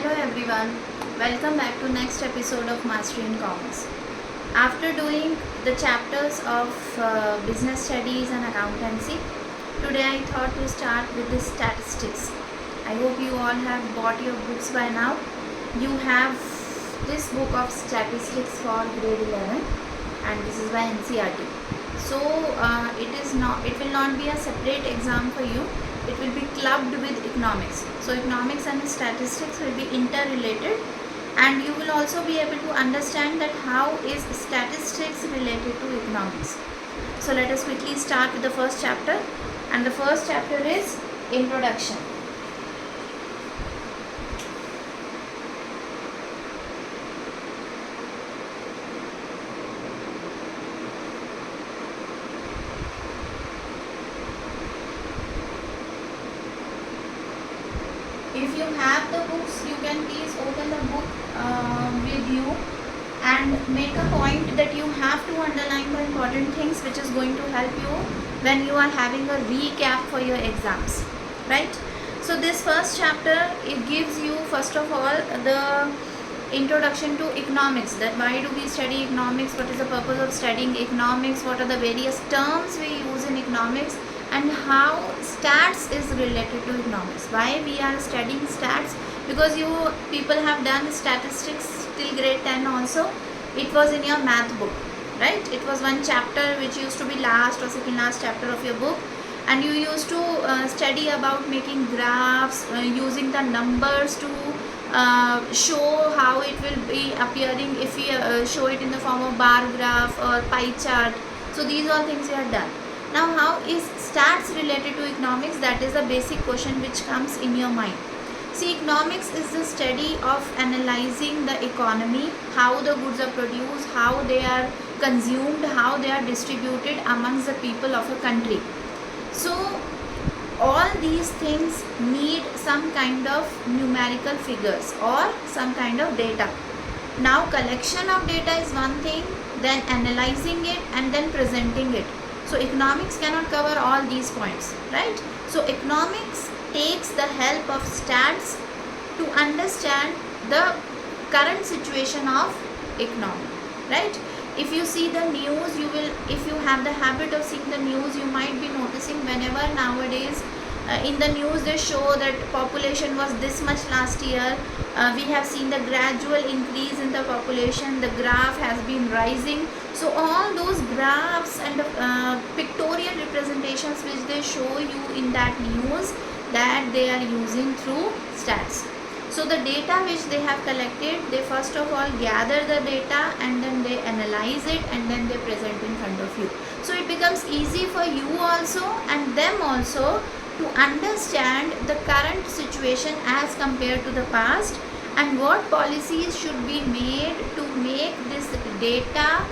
Hello everyone, welcome back to next episode of Mastery in Commerce. After doing the chapters of business studies and accountancy, today I thought to start with the statistics. I hope you all have bought your books by now. You have this book of statistics for grade 11 and this is by NCERT. So it will not be a separate exam for you. It will be clubbed with economics. So economics and statistics will be interrelated, and you will also be able to understand that how is statistics related to economics. So let us quickly start with the first chapter, and the first chapter is introduction. If you have the books, you can please open the book with you and make a point that you have to underline the important things which is going to help you when you are having a recap for your exams, right? So this first chapter, it gives you first of all the introduction to economics, that why do we study economics, what is the purpose of studying economics, what are the various terms we use in economics, and how stats is related to economics. Why we are studying stats? Because you people have done statistics till grade 10 also. It was in your math book, right? It was one chapter which used to be last or second last chapter of your book, and you used to study about making graphs, using the numbers to show how it will be appearing if we show it in the form of bar graph or pie chart. So these all things you have done. Now how is stats related to economics? That is the basic question which comes in your mind. See, economics is the study of analyzing the economy, how the goods are produced, how they are consumed, how they are distributed amongst the people of a country. So all these things need some kind of numerical figures or some kind of data. Now collection of data is one thing, then analyzing it and then presenting it. So economics cannot cover all these points, right? So economics takes the help of stats to understand the current situation of economy, right? If you see the news, if you have the habit of seeing the news, you might be noticing whenever nowadays in the news they show that population was this much last year, we have seen the gradual increase in the population, the graph has been rising. So all those graphs and pictorial representations which they show you in that news, that they are using through stats. So the data which they have collected, they first of all gather the data and then they analyze it and then they present in front of you. So it becomes easy for you also and them also to understand the current situation as compared to the past, and what policies should be made to make this data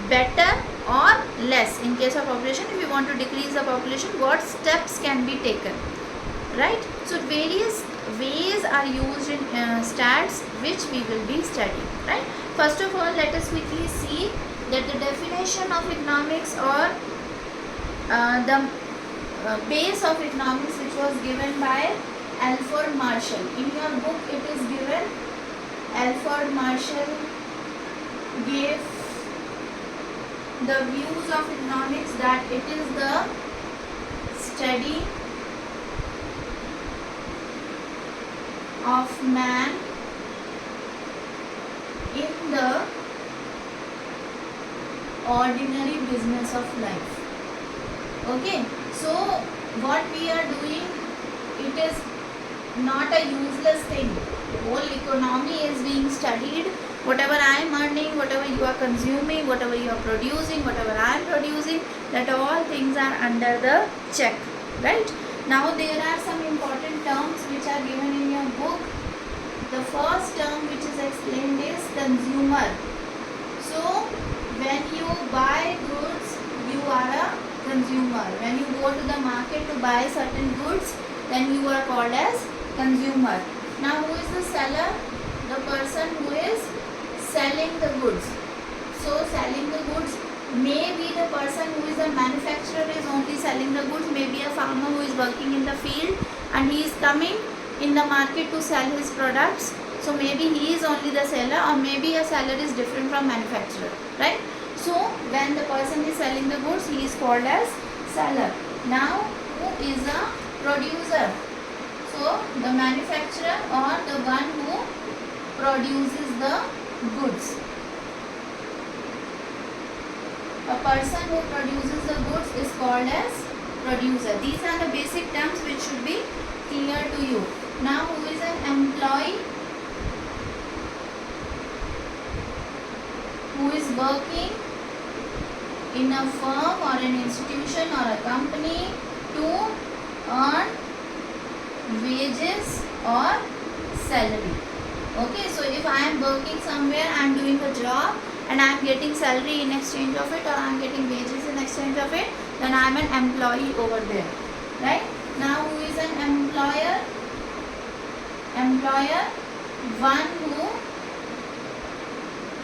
better or less. In case of population, if you want to decrease the population, what steps can be taken, right? So various ways are used in stats which we will be studying, right? First of all, let us quickly see that the definition of economics or the base of economics which was given by Alfred Marshall. In your book it is given, Alfred Marshall gave the views of economics that it is the study of man in the ordinary business of life. Okay, so what we are doing, it is not a useless thing. Whole economy is being studied. Whatever I am earning, whatever you are consuming, whatever you are producing, whatever I am producing, that all things are under the check, right? Now there are some important terms which are given in your book. The first term which is explained is consumer. So when you buy goods, you are a consumer. When you go to the market to buy certain goods, then you are called as consumer. Now who is the seller? The person who is selling the goods. So selling the goods may be the person who is a manufacturer is only selling the goods, may be a farmer who is working in the field and he is coming in the market to sell his products. So maybe he is only the seller, or maybe a seller is different from manufacturer, right? So when the person is selling the goods, he is called as seller. Now who is a producer? So the manufacturer or the one who produces the goods. A person who produces the goods is called as producer. These are the basic terms which should be clear to you. Now who is an employee? Who is working in a firm or an institution or a company to earn wages or salary. Okay, so if I am working somewhere, I am doing a job and I am getting salary in exchange of it, or I am getting wages in exchange of it, then I am an employee over there, right? Now who is an employer? Employer, one who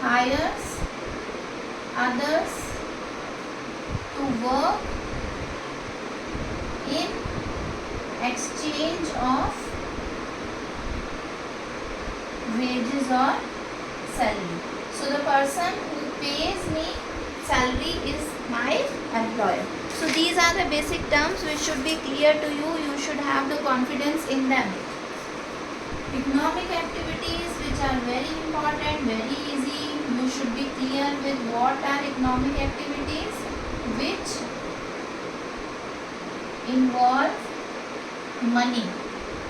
hires others to work in exchange of wages or salary. So the person who pays me salary is my employer. So these are the basic terms which should be clear to you. You should have the confidence in them. Economic activities which are very important, very easy. You should be clear with what are economic activities which involve money.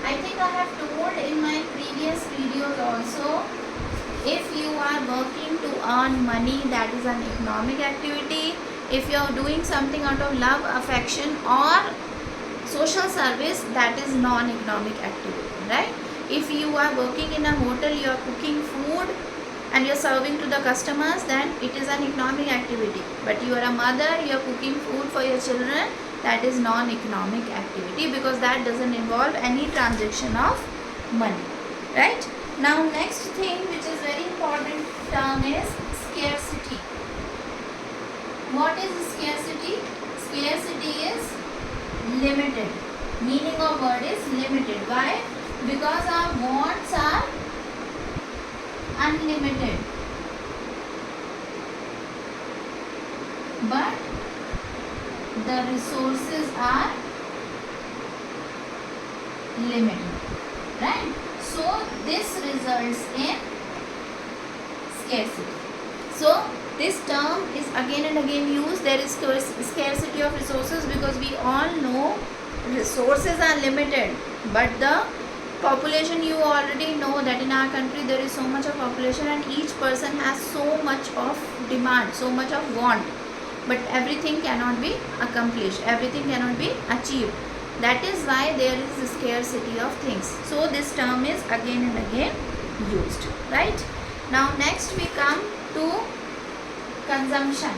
I think I have told in my previous videos also, if you are working to earn money, that is an economic activity. If you are doing something out of love, affection or social service, that is non-economic activity, right? If you are working in a hotel, you are cooking food and you are serving to the customers, then it is an economic activity. But you are a mother, you are cooking food for your children, that is non-economic activity, because that doesn't involve any transaction of money, right? Now next thing which is very important term is scarcity. What is scarcity? Scarcity is limited. Meaning of word is limited. Why? Because our wants are unlimited, but the resources are limited, right? So this results in scarcity. So this term is again and again used. There is scarcity of resources because we all know resources are limited, but the population, you already know that in our country there is so much of population and each person has so much of demand, so much of want, but everything cannot be accomplished, everything cannot be achieved. That is why there is a scarcity of things. So this term is again and again used, right? Now next we come to consumption.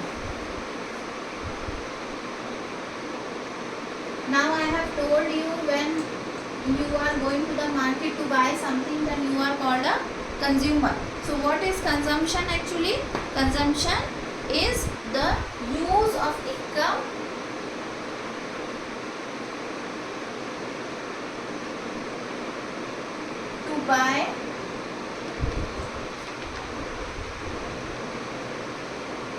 Now I have told you, when you are going to the market to buy something, then you are called a consumer. So what is consumption actually? Consumption is the use of income to buy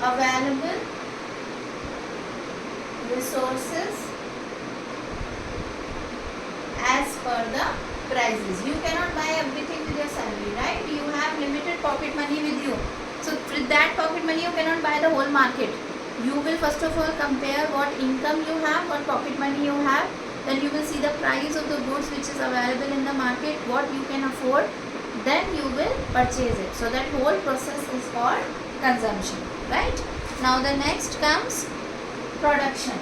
available resources as per the prices. You cannot buy everything with your salary, right? You have limited pocket money with you. So with that pocket money you cannot buy the whole market. You will first of all compare what income you have, what pocket money you have. Then you will see the price of the goods which is available in the market, what you can afford. Then you will purchase it. So that whole process is called consumption, right? Now the next comes production.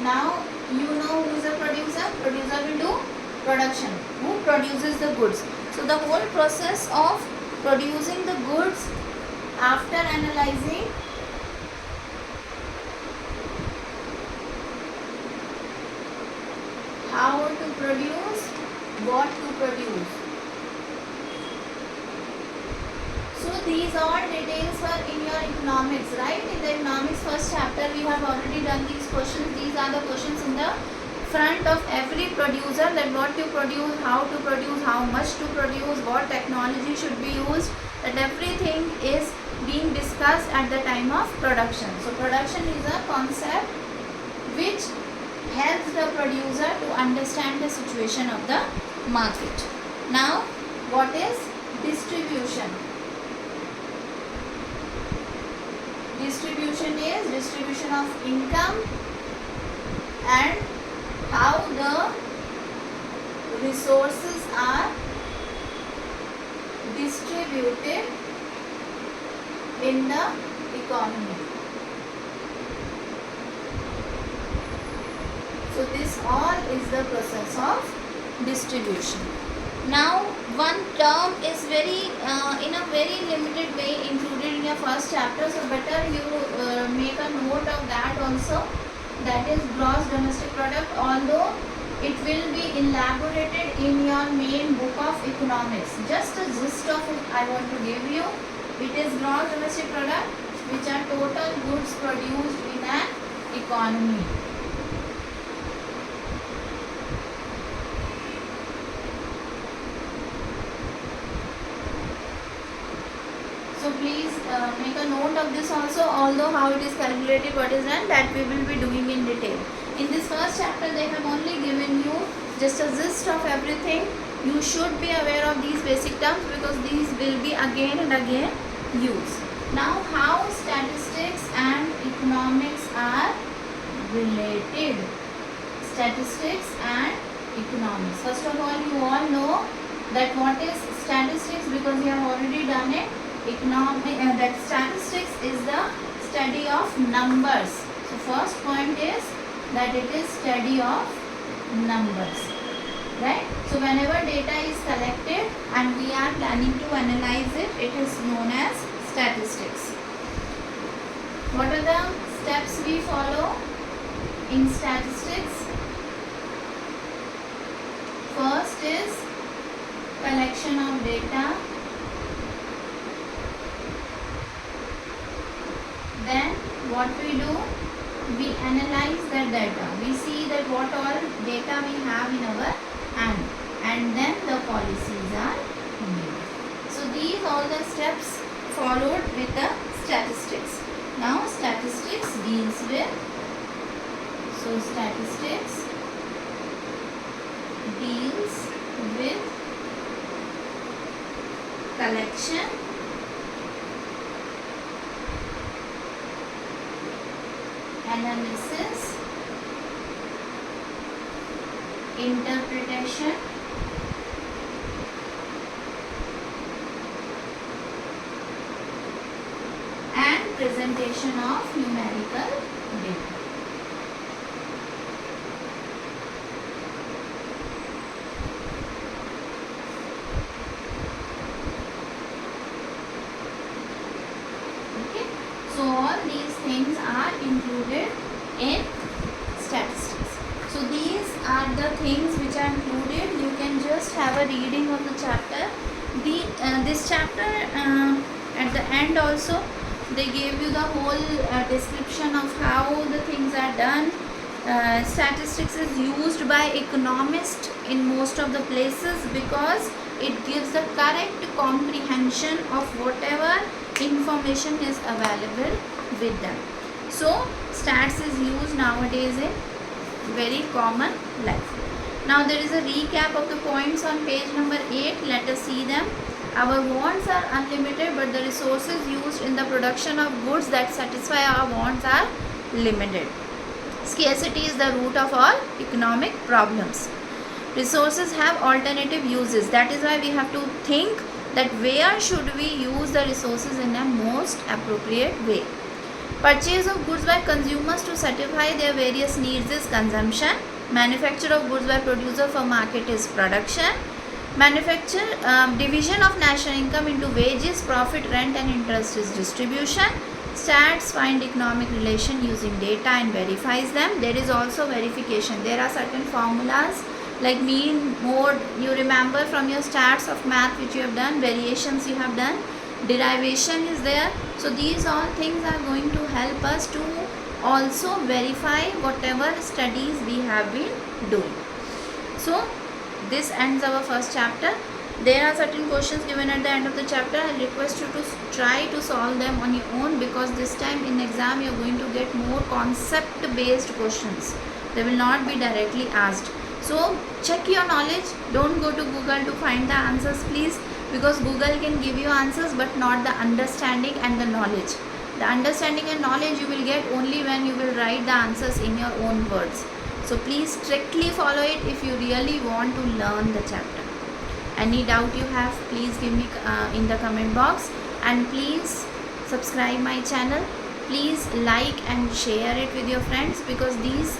Now you know who is a producer. Producer will do production. Who produces the goods? So the whole process of producing the goods, after analyzing how to produce, what to produce. So these all details were in your economics, right? In the economics first chapter we have already done these questions. These are the questions in the front of every producer that what to produce, how much to produce, what technology should be used, that everything is being discussed at the time of production. So production is a concept which helps the producer to understand the situation of the market. Now what is distribution? Distribution is distribution of income and how the resources are distributed in the economy. So this all is the process of distribution. Now one term is very in a very limited way included in your first chapter, so better you make a note of that also. That is gross domestic product, although it will be elaborated in your main book of economics. Just a gist of it I want to give you. It is gross domestic product, which are total goods produced in an economy. So please make a note of this also, although how it is calculated, what is done, that we will be doing in detail. In this first chapter they have only given you just a gist of everything. You should be aware of these basic terms because these will be again and again used. Now how statistics and economics are related. Statistics and economics. First of all, you all know that what is statistics because you have already done it. That statistics is the study of numbers. So first point is that it is study of numbers, right? So whenever data is collected and we are planning to analyze it, it is known as statistics. What are the steps we follow in statistics? First is collection of data. Then what we do, we analyze that data. We see that what all data we have in our hand, and then the policies are made. So these all the steps followed with the statistics. Now statistics deals with, statistics deals with collection, analysis, interpretation, and presentation of numerical data. Okay, so all these things are included in statistics. So these are the things which are included. You can just have a reading of the chapter. This chapter at the end also they gave you the whole description of how the things are done. Statistics is used by economists in most of the places because it gives the correct comprehension of whatever information is available with them. So stats is used nowadays in very common life. Now there is a recap of the points on page number 8. Let us see them. Our wants are unlimited, but the resources used in the production of goods that satisfy our wants are limited. Scarcity is the root of all economic problems. Resources have alternative uses. That is why we have to think that where should we use the resources in a most appropriate way. Purchase of goods by consumers to satisfy their various needs is consumption. Manufacture of goods by producer for market is production. Division of national income into wages, profit, rent and interest is distribution. Stats find economic relation using data and verifies them. There is also verification. There are certain formulas like mean, mode, you remember from your stats of math which you have done, variations you have done, derivation is there. So these all things are going to help us to also verify whatever studies we have been doing. So this ends our first chapter. There are certain questions given at the end of the chapter. I request you to try to solve them on your own, because this time in exam you are going to get more concept based questions. They will not be directly asked. So check your knowledge. Don't go to Google to find the answers, please, because Google can give you answers but not the understanding and the knowledge. The understanding and knowledge you will get only when you will write the answers in your own words. So please strictly follow it if you really want to learn the chapter. Any doubt you have, please give me in the comment box, and please subscribe my channel. Please like and share it with your friends, because these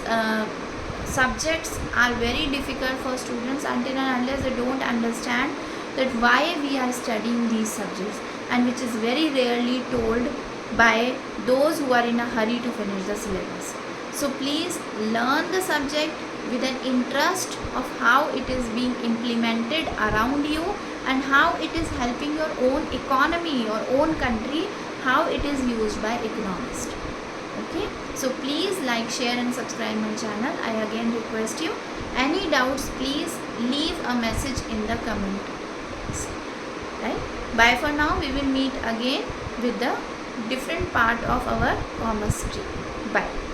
subjects are very difficult for students until and unless they don't understand that why we are studying these subjects, and which is very rarely told by those who are in a hurry to finish the syllabus. So please learn the subject with an interest of how it is being implemented around you and how it is helping your own economy, your own country, how it is used by economists. Okay, so please like, share and subscribe my channel. I again request you. Any doubts, please leave a message in the comment. Right? Bye for now. We will meet again with the different part of our commerce stream. Bye.